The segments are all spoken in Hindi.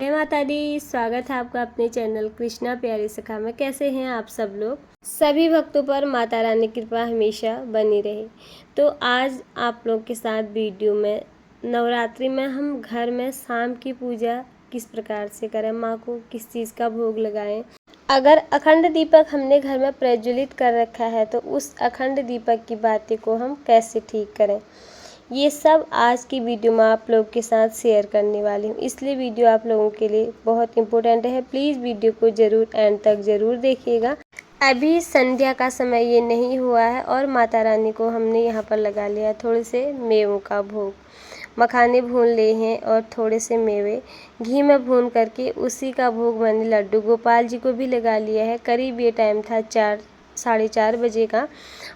जय माता दी। स्वागत है आपका अपने चैनल कृष्णा प्यारी सखा में। कैसे हैं आप सब लोग? सभी भक्तों पर माता रानी की कृपा हमेशा बनी रहे। तो आज आप लोग के साथ वीडियो में नवरात्रि में हम घर में शाम की पूजा किस प्रकार से करें, माँ को किस चीज़ का भोग लगाएं। अगर अखंड दीपक हमने घर में प्रज्वलित कर रखा है तो उस अखंड दीपक की बाती को हम कैसे ठीक करें, ये सब आज की वीडियो में आप लोग के साथ शेयर करने वाली हूँ। इसलिए वीडियो आप लोगों के लिए बहुत इम्पोर्टेंट है। प्लीज़ वीडियो को ज़रूर एंड तक ज़रूर देखिएगा। अभी संध्या का समय ये नहीं हुआ है और माता रानी को हमने यहाँ पर लगा लिया है थोड़े से मेवों का भोग। मखाने भून लिए हैं और थोड़े से मेवे घी में भून करके उसी का भोग मैंने लड्डू गोपाल जी को भी लगा लिया है। करीब ये टाइम था 4-4:30 बजे का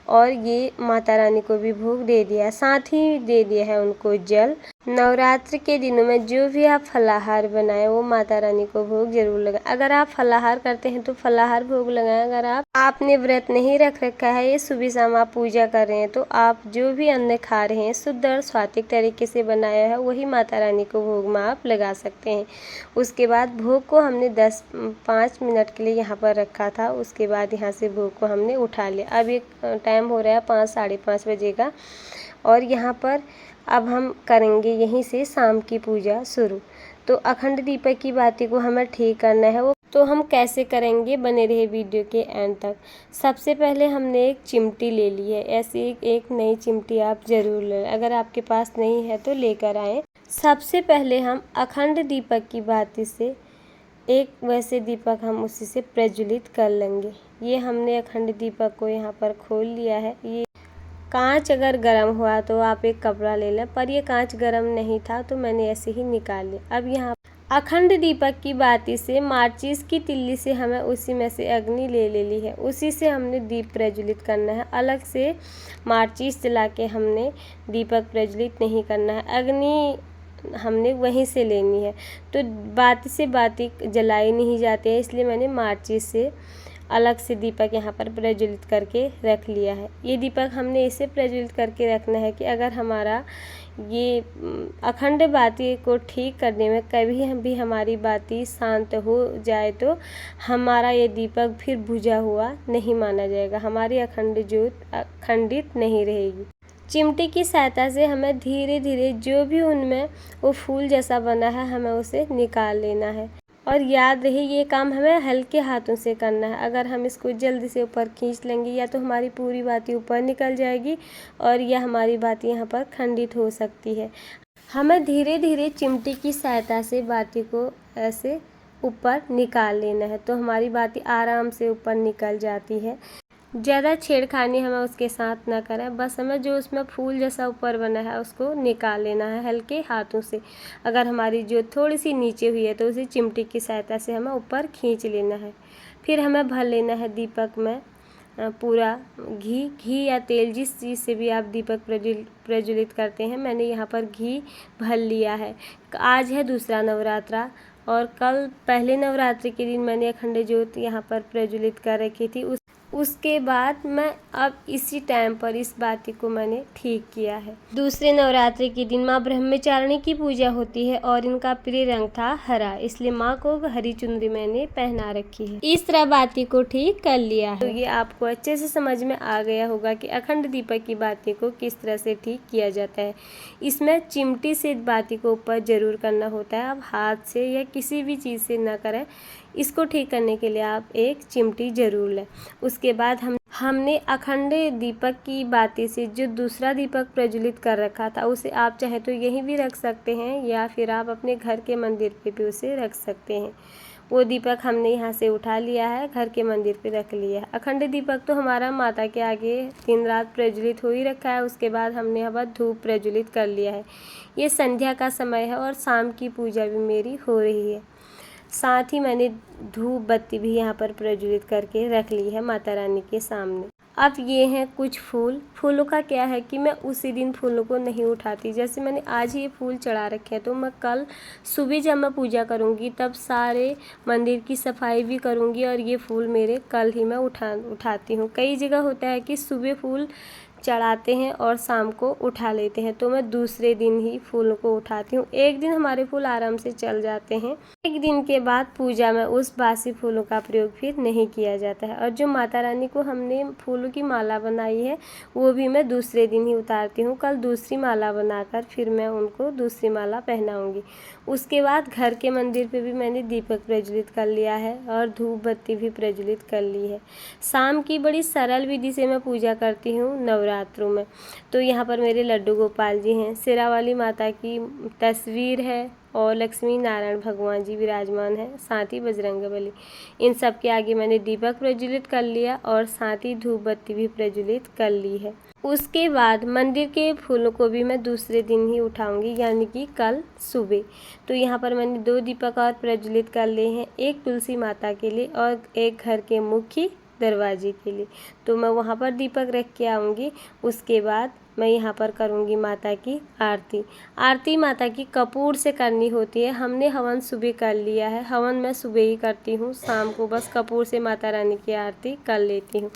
और ये माता रानी को भी भोग दे दिया, साथ ही दे दिया है उनको जल। नवरात्र के दिनों में जो भी आप फलाहार बनाएं वो माता रानी को भोग जरूर लगाएं। अगर आप फलाहार करते हैं तो फलाहार भोग लगाएं। अगर आपने व्रत नहीं रख रखा है, ये सुबह शाम आप पूजा कर रहे हैं, तो आप जो भी अन्न खा रहे हैं शुद्ध और सात्विक तरीके से बनाया है वही माता रानी को भोग में आप लगा सकते हैं। उसके बाद भोग को हमने 5 मिनट के लिए यहाँ पर रखा था। उसके बाद यहाँ से भोग को हमने उठा लिया। अब एक टाइम हो रहा है 5-5:30 बजे का और यहाँ पर अब हम करेंगे यहीं से शाम की पूजा शुरू। तो अखंड दीपक की बाती को हमें ठीक करना है, वो तो हम कैसे करेंगे, बने रहे वीडियो के एंड तक। सबसे पहले हमने एक चिमटी ले ली है। ऐसी एक नई चिमटी आप ज़रूर लें, अगर आपके पास नहीं है तो लेकर आएँ। सबसे पहले हम अखंड दीपक की बाती से एक वैसे दीपक हम उसी से प्रज्वलित कर लेंगे। ये हमने अखंड दीपक को यहाँ पर खोल लिया है। ये कांच अगर गर्म हुआ तो आप एक कपड़ा ले लें, पर ये कांच गर्म नहीं था तो मैंने ऐसे ही निकाल लिया। अब यहाँ अखंड दीपक की बाती से माचिस की तिल्ली से हमें उसी में से अग्नि ले ली है, उसी से हमने दीप प्रज्वलित करना है। अलग से माचिस जला के हमने दीपक प्रज्वलित नहीं करना है, अग्नि हमने वहीं से लेनी है। तो बाती से बाती जलाई नहीं जाती है, इसलिए मैंने माचिस से अलग से दीपक यहाँ पर प्रज्वलित करके रख लिया है। ये दीपक हमने इसे प्रज्वलित करके रखना है कि अगर हमारा ये अखंड बाती को ठीक करने में कभी भी हमारी बाती शांत हो जाए तो हमारा ये दीपक फिर बुझा हुआ नहीं माना जाएगा, हमारी अखंड ज्योत अखंडित नहीं रहेगी। चिमटी की सहायता से हमें धीरे धीरे जो भी उनमें वो फूल जैसा बना है हमें उसे निकाल लेना है। और याद रहे ये काम हमें हल्के हाथों से करना है। अगर हम इसको जल्दी से ऊपर खींच लेंगे या तो हमारी पूरी बाती ऊपर निकल जाएगी और या हमारी बाती यहाँ पर खंडित हो सकती है। हमें धीरे धीरे चिमटी की सहायता से बाती को ऐसे ऊपर निकाल लेना है, तो हमारी बाती आराम से ऊपर निकल जाती है। ज़्यादा छेड़खानी हमें उसके साथ ना करें, बस हमें जो उसमें फूल जैसा ऊपर बना है उसको निकाल लेना है हल्के हाथों से। अगर हमारी जो थोड़ी सी नीचे हुई है तो उसे चिमटी की सहायता से हमें ऊपर खींच लेना है। फिर हमें भर लेना है दीपक में पूरा घी या तेल, जिस चीज़ से भी आप दीपक प्रज्वलित करते हैं। मैंने यहाँ पर घी भर लिया है। आज है दूसरा नवरात्रा और कल पहले नवरात्रि के दिन मैंने अखंड ज्योत यहाँ पर प्रज्वलित कर रखी थी। उसके बाद मैं अब इसी टाइम पर इस बाती को मैंने ठीक किया है। दूसरे नवरात्रि के दिन माँ ब्रह्मचारिणी की पूजा होती है और इनका प्रिय रंग था हरा, इसलिए माँ को हरी चुनरी मैंने पहना रखी है। इस तरह बाती को ठीक कर लिया है। तो ये आपको अच्छे से समझ में आ गया होगा कि अखंड दीपक की बाती को किस तरह से ठीक किया जाता है। इसमें चिमटी से बाती को ऊपर जरूर करना होता है, आप हाथ से या किसी भी चीज़ से ना करें। इसको ठीक करने के लिए आप एक चिमटी जरूर लें। उसके बाद हमने अखंड दीपक की बाती से जो दूसरा दीपक प्रज्वलित कर रखा था उसे आप चाहे तो यहीं भी रख सकते हैं या फिर आप अपने घर के मंदिर पे भी उसे रख सकते हैं। वो दीपक हमने यहाँ से उठा लिया है, घर के मंदिर पे रख लिया है। अखंड दीपक तो हमारा माता के आगे दिन रात प्रज्वलित हो ही रखा है। उसके बाद हमने यहाँ पर धूप प्रज्वलित कर लिया है। ये संध्या का समय है और शाम की पूजा भी मेरी हो रही है। साथ ही मैंने धूप बत्ती भी यहाँ पर प्रज्वलित करके रख ली है माता रानी के सामने। अब ये हैं कुछ फूलों का क्या है कि मैं उसी दिन फूलों को नहीं उठाती। जैसे मैंने आज ही ये फूल चढ़ा रखे हैं तो मैं कल सुबह जब मैं पूजा करूँगी तब सारे मंदिर की सफाई भी करूँगी और ये फूल मेरे कल ही मैं उठाती हूँ। कई जगह होता है कि सुबह फूल चढ़ाते हैं और शाम को उठा लेते हैं। तो मैं दूसरे दिन ही फूलों को उठाती हूँ। एक दिन हमारे फूल आराम से चल जाते हैं। एक दिन के बाद पूजा में उस बासी फूलों का प्रयोग फिर नहीं किया जाता है। और जो माता रानी को हमने फूलों की माला बनाई है वो भी मैं दूसरे दिन ही उतारती हूँ। कल दूसरी माला बनाकर फिर मैं उनको दूसरी माला पहनाऊँगी। उसके बाद घर के मंदिर पे भी मैंने दीपक प्रज्वलित कर लिया है और धूप बत्ती भी प्रज्वलित कर ली है। शाम की बड़ी सरल विधि से मैं पूजा करती हूँ नवरात्रों में। तो यहाँ पर मेरे लड्डू गोपाल जी हैं, शेरावाली माता की तस्वीर है और लक्ष्मी नारायण भगवान जी विराजमान है, साथ ही बजरंगबली। इन सब के आगे मैंने दीपक प्रज्वलित कर लिया और साथ ही धूप बत्ती भी प्रज्वलित कर ली है। उसके बाद मंदिर के फूलों को भी मैं दूसरे दिन ही उठाऊंगी, यानी कि कल सुबह। तो यहाँ पर मैंने 2 दीपक और प्रज्वलित कर लिए हैं, एक तुलसी माता के लिए और एक घर के मुख्य दरवाजे के लिए। तो मैं वहाँ पर दीपक रख के आऊँगी। उसके बाद मैं यहाँ पर करूँगी माता की आरती। आरती माता की कपूर से करनी होती है। हमने हवन सुबह कर लिया है, हवन मैं सुबह ही करती हूँ, शाम को बस कपूर से माता रानी की आरती कर लेती हूँ।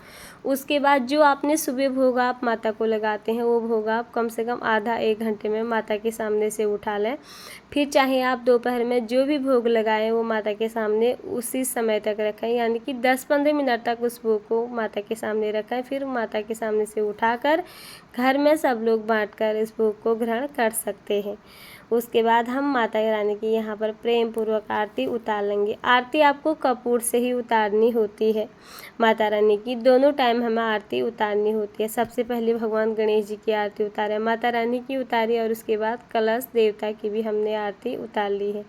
उसके बाद जो आपने सुबह भोग आप माता को लगाते हैं वो भोग आप कम से कम आधा 1 घंटे में माता के सामने से उठा लें। फिर चाहे आप दोपहर में जो भी भोग लगाएं वो माता के सामने उसी समय तक रखें, यानी कि 10-15 मिनट तक उस भोग को माता के सामने रखें। फिर माता के सामने से उठाकर घर में सब लोग बांटकर इस भोग को ग्रहण कर सकते हैं। उसके बाद हम माता रानी की यहाँ पर प्रेम पूर्वक आरती उतार लेंगे। आरती आपको कपूर से ही उतारनी होती है। माता रानी की दोनों टाइम हमें आरती उतारनी होती है। सबसे पहले भगवान गणेश जी की आरती उतारे, माता रानी की उतारी और उसके बाद कलश देवता की भी हमने आरती उतार ली है।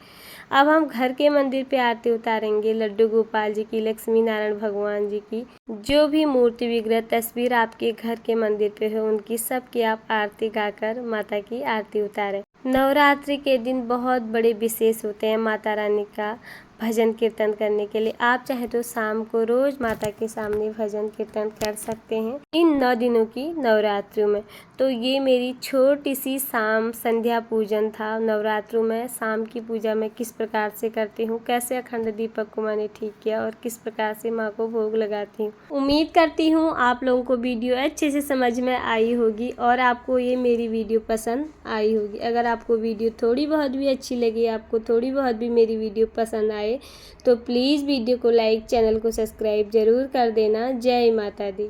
अब हम घर के मंदिर पे आरती उतारेंगे लड्डू गोपाल जी की, लक्ष्मी नारायण भगवान जी की, जो भी मूर्ति विग्रह तस्वीर आपके घर के मंदिर पे है उनकी सबकी आप आरती गाकर माता की आरती उतारें। नवरात्रि के दिन बहुत बड़े विशेष होते हैं माता रानी का भजन कीर्तन करने के लिए। आप चाहे तो शाम को रोज माता के सामने भजन कीर्तन कर सकते हैं इन 9 दिनों की नवरात्रियों में। तो ये मेरी छोटी सी शाम संध्या पूजन था। नवरात्रों में शाम की पूजा मैं किस प्रकार से करती हूँ, कैसे अखंड दीपक को मैंने ठीक किया और किस प्रकार से माँ को भोग लगाती हूँ। उम्मीद करती हूँ आप लोगों को वीडियो अच्छे से समझ में आई होगी और आपको ये मेरी वीडियो पसंद आई होगी। अगर आपको वीडियो थोड़ी बहुत भी अच्छी लगी, आपको थोड़ी बहुत भी मेरी वीडियो पसंद आए तो प्लीज़ वीडियो को लाइक, चैनल को सब्सक्राइब ज़रूर कर देना। जय माता दी।